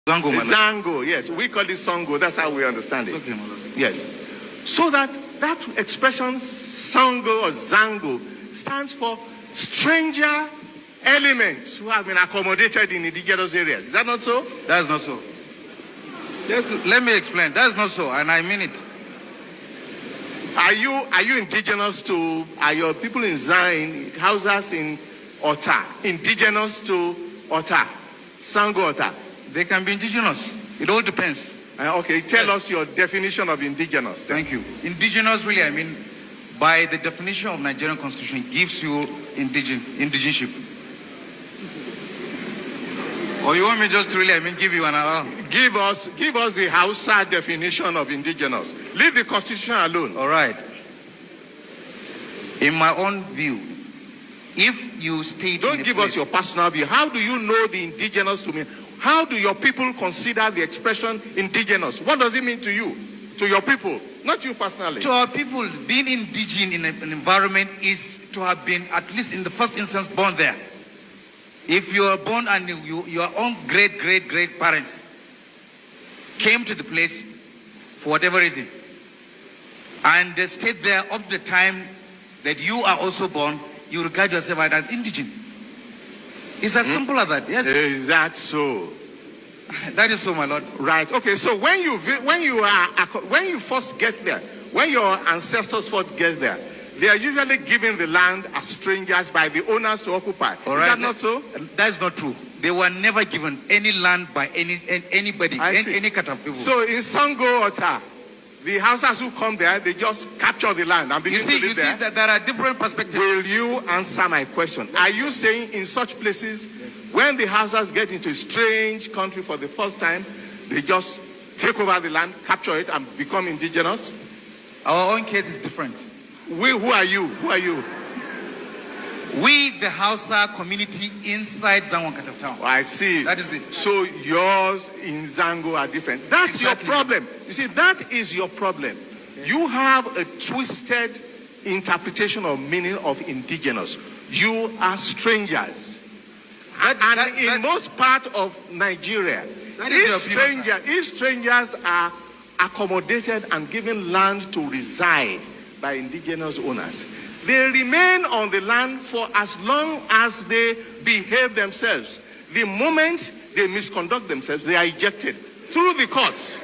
Zango, my lord. Zango, yes. We call it Songo. That's how we understand it. Okay, my lord. Yes. So that expression Sango or Zango stands for stranger elements who have been accommodated in indigenous areas. Is that not so? That is not so. Let me explain. That is not so, and I mean it. Are you indigenous to, are your people in Zain, houses in Ota, indigenous to Ota, Sango Ota? They can be indigenous. It all depends. Okay, tell us your definition of indigenous. Thank you. Indigenous, really, I mean, by the definition of Nigerian Constitution, it gives you indigenship. Or you want me just to really, I mean, give you an hour? Give us the Hausa definition of indigenous. Leave the Constitution alone. All right. In my own view, if you stay... Don't give us your personal view. How do you know the indigenous to mean? How do your people consider the expression indigenous? What does it mean to you? To your people? Not you personally. To our people, being indigenous in an environment is to have been, at least in the first instance, born there. If you are born and your own great parents came to the place for whatever reason, and they stayed there up to the time that you are also born, you regard yourself as indigenous. It's as simple as that. Yes. Is that so? That is so, my lord. Right. Okay. So when you first get there, when your ancestors first get there, they are usually given the land as strangers by the owners to occupy. All right. Is that not so? That is not true. They were never given any land by anybody, any kind of people. So in Sango Ota, the houses who come there, they just capture the land and begin to live there. You see that there are different perspectives. Will you answer my question? Are you saying in such places, when the houses get into a strange country for the first time, they just take over the land, capture it, and become indigenous? Our own case is different. Who are you? Who are you? We, the Hausa community inside Zango town. Oh, I see. That is it. So yours in Zango are different. That's exactly your problem. You see, that is your problem. You have a twisted interpretation of meaning of indigenous. You are strangers. In most part of Nigeria, if strangers are accommodated and given land to reside by indigenous owners, they remain on the land for as long as they behave themselves. The moment they misconduct themselves, they are ejected through the courts.